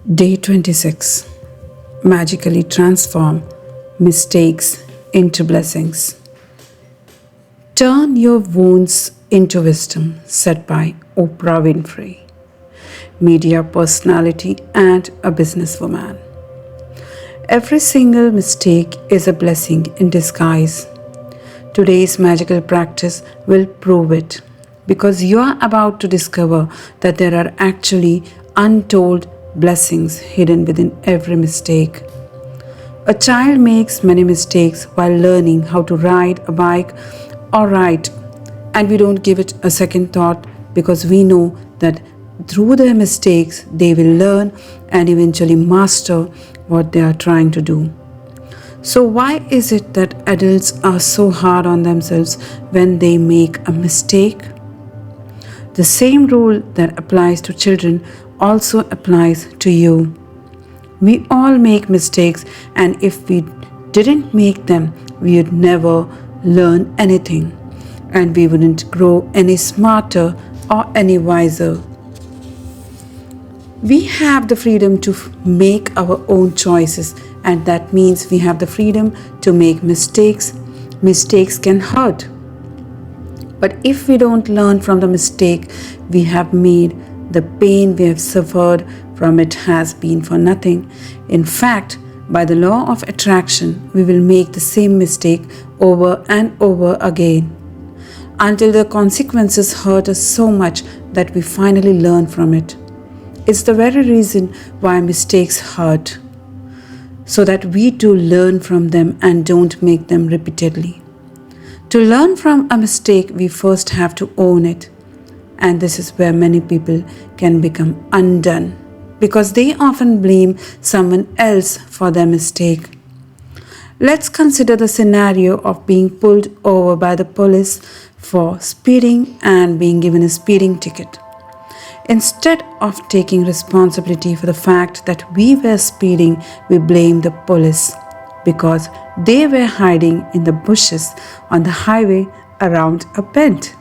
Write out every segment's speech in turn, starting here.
Day 26. Magically transform mistakes into blessings. Turn your wounds into wisdom, said by Oprah Winfrey, media personality and a businesswoman. Every single mistake is a blessing in disguise. Today's magical practice will prove it because you are about to discover that there are actually untold blessings hidden within every mistake. A child makes many mistakes while learning how to ride a bike or write, and we don't give it a second thought because we know that through their mistakes they will learn and eventually master what they are trying to do. So, why is it that adults are so hard on themselves when they make a mistake? The same rule that applies to children also applies to you. We all make mistakes, and if we didn't make them, we would never learn anything, and we wouldn't grow any smarter or any wiser. We have the freedom to make our own choices, and that means we have the freedom to make mistakes. Mistakes can hurt. But if we don't learn from the mistake we have made, the pain we have suffered from it has been for nothing. In fact, by the law of attraction, we will make the same mistake over and over again until the consequences hurt us so much that we finally learn from it. It's the very reason why mistakes hurt, so that we too learn from them and don't make them repeatedly. To learn from a mistake, we first have to own it. And this is where many people can become undone because they often blame someone else for their mistake. Let's consider the scenario of being pulled over by the police for speeding and being given a speeding ticket. Instead of taking responsibility for the fact that we were speeding, we blame the police because they were hiding in the bushes on the highway around a bend.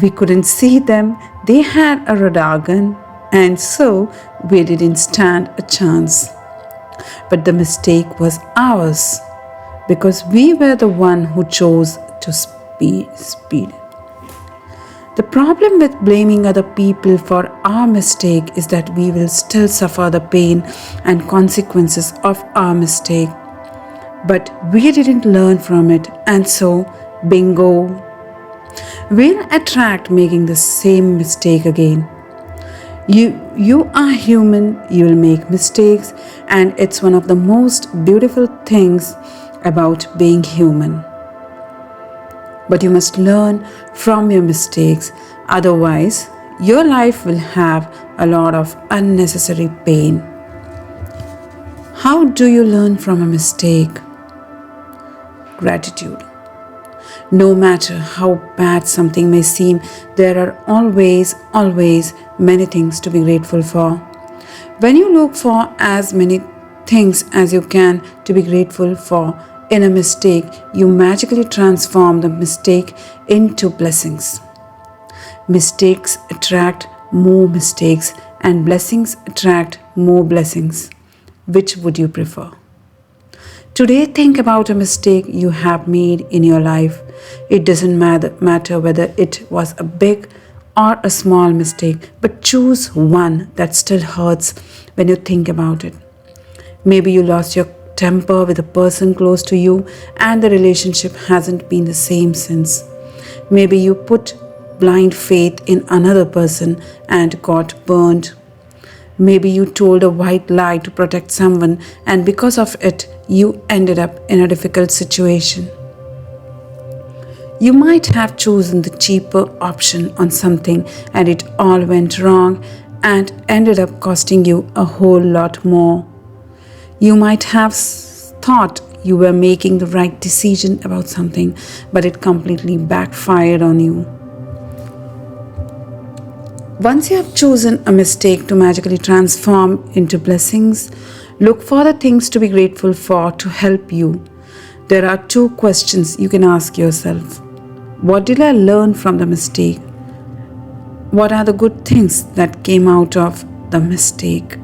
We couldn't see them, they had a radar gun, and so we didn't stand a chance. But the mistake was ours because we were the one who chose to speed. The problem with blaming other people for our mistake is that we will still suffer the pain and consequences of our mistake. But we didn't learn from it, and so, bingo, we'll attract making the same mistake again. You are human, you will make mistakes, and it's one of the most beautiful things about being human. But you must learn from your mistakes, otherwise, your life will have a lot of unnecessary pain. How do you learn from a mistake? Gratitude. No matter how bad something may seem, there are always many things to be grateful for. When you look for as many things as you can to be grateful for in a mistake, you magically transform the mistake into blessings. Mistakes attract more mistakes, and blessings attract more blessings. Which would you prefer? Today, think about a mistake you have made in your life. It doesn't matter whether it was a big or a small mistake, but choose one that still hurts when you think about it. Maybe you lost your temper with a person close to you and the relationship hasn't been the same since. Maybe you put blind faith in another person and got burned. Maybe you told a white lie to protect someone, and because of it, you ended up in a difficult situation. You might have chosen the cheaper option on something, and it all went wrong and ended up costing you a whole lot more. You might have thought you were making the right decision about something, but it completely backfired on you. Once you have chosen a mistake to magically transform into blessings, look for the things to be grateful for to help you. There are two questions you can ask yourself. What did I learn from the mistake? What are the good things that came out of the mistake?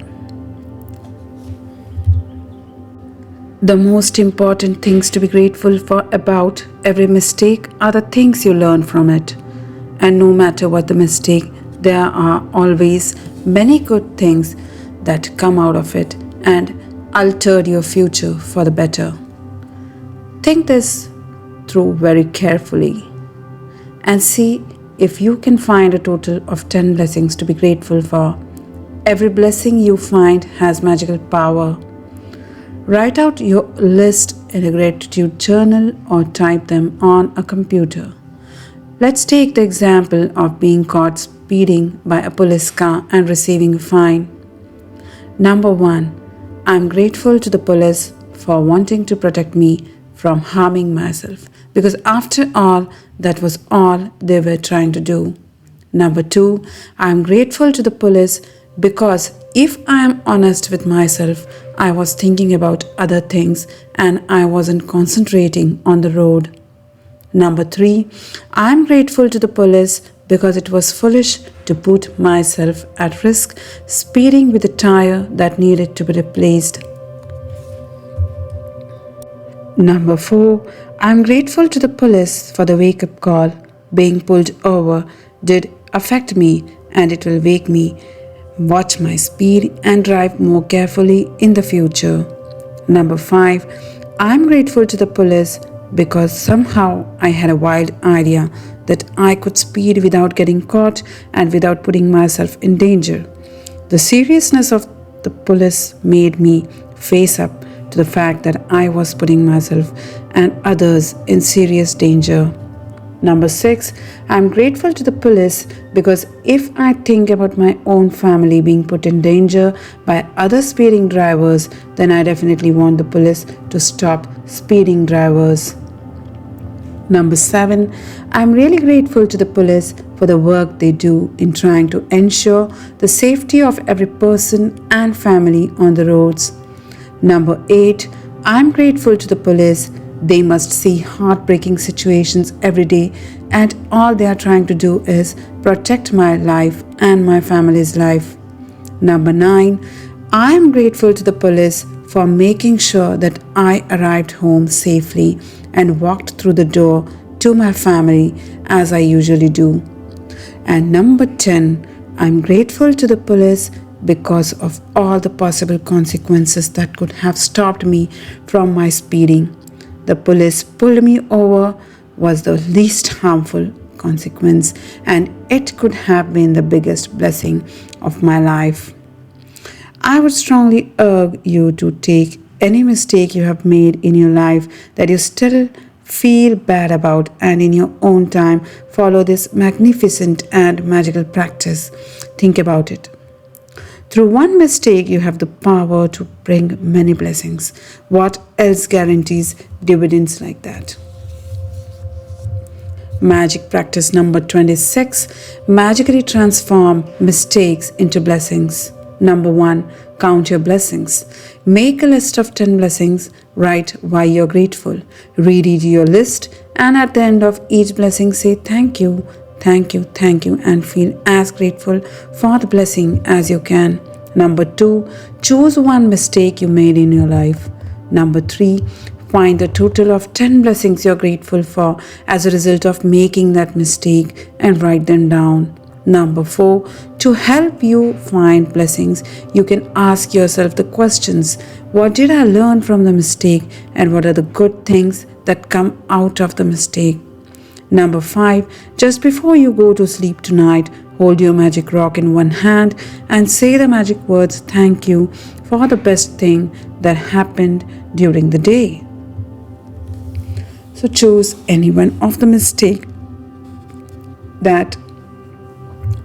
The most important things to be grateful for about every mistake are the things you learn from it. And no matter what the mistake, there are always many good things that come out of it and altered your future for the better. Think this through very carefully and see if you can find a total of 10 blessings to be grateful for. Every blessing you find has magical power. Write out your list in a gratitude journal or type them on a computer. Let's take the example of being caught speeding by a police car and receiving a fine. Number 1. I'm grateful to the police for wanting to protect me from harming myself, because after all, that was all they were trying to do. Number 2. I'm grateful to the police because if I am honest with myself, I was thinking about other things and I wasn't concentrating on the road. Number 3. I am grateful to the police because it was foolish to put myself at risk speeding with a tire that needed to be replaced. Number 4. I am grateful to the police for the wake-up call. Being pulled over did affect me and it will wake me watch my speed and drive more carefully in the future. Number 5. I am grateful to the police because somehow I had a wild idea that I could speed without getting caught and without putting myself in danger. The seriousness of the police made me face up to the fact that I was putting myself and others in serious danger. Number 6. I am grateful to the police because if I think about my own family being put in danger by other speeding drivers, then I definitely want the police to stop speeding drivers. Number 7. I am really grateful to the police for the work they do in trying to ensure the safety of every person and family on the roads. Number 8. I am grateful to the police. They must see heartbreaking situations every day, and all they are trying to do is protect my life and my family's life. Number 9. I am grateful to the police for making sure that I arrived home safely and walked through the door to my family as I usually do. And number 10. I am grateful to the police because of all the possible consequences that could have stopped me from my speeding. The police pulled me over was the least harmful consequence, and it could have been the biggest blessing of my life. I would strongly urge you to take any mistake you have made in your life that you still feel bad about, and in your own time follow this magnificent and magical practice. Think about it. Through one mistake, you have the power to bring many blessings. What else guarantees dividends like that? Magic practice number 26. Magically transform mistakes into blessings. Number 1. Count your blessings. Make a list of 10 blessings. Write why you're grateful. Read your list, and at the end of each blessing, say thank you. Thank you, and feel as grateful for the blessing as you can. Number 2, choose one mistake you made in your life. Number 3, find the total of 10 blessings you're grateful for as a result of making that mistake and write them down. Number 4, to help you find blessings, you can ask yourself the questions: what did I learn from the mistake, and what are the good things that come out of the mistake? Number 5, just before you go to sleep tonight, hold your magic rock in one hand and say the magic words thank you for the best thing that happened during the day. So choose any one of the mistake that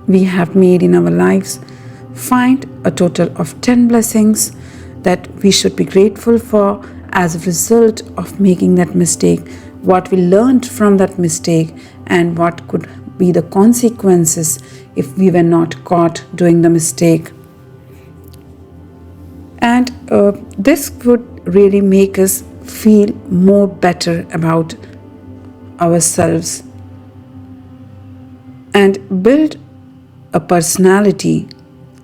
we have made in our lives. Find a total of 10 blessings that we should be grateful for as a result of making that mistake, what we learned from that mistake, and what could be the consequences if we were not caught doing the mistake. And this would really make us feel more better about ourselves and build a personality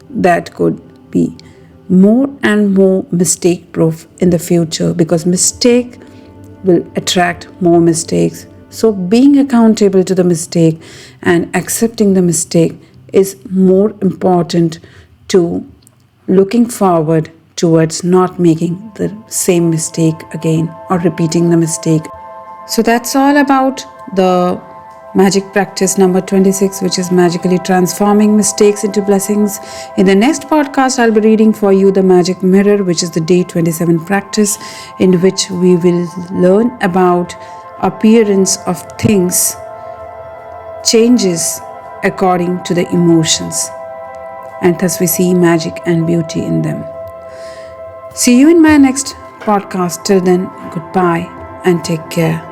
that could be more and more mistake proof in the future, because mistake will attract more mistakes. So being accountable to the mistake and accepting the mistake is more important to looking forward towards not making the same mistake again or repeating the mistake. So that's all about the magic practice number 26, which is magically transforming mistakes into blessings. In the next podcast, I'll be reading for you the magic mirror, which is the day 27 practice, in which we will learn about appearance of things changes according to the emotions, and thus we see magic and beauty in them. See you in my next podcast. Till then, goodbye and take care.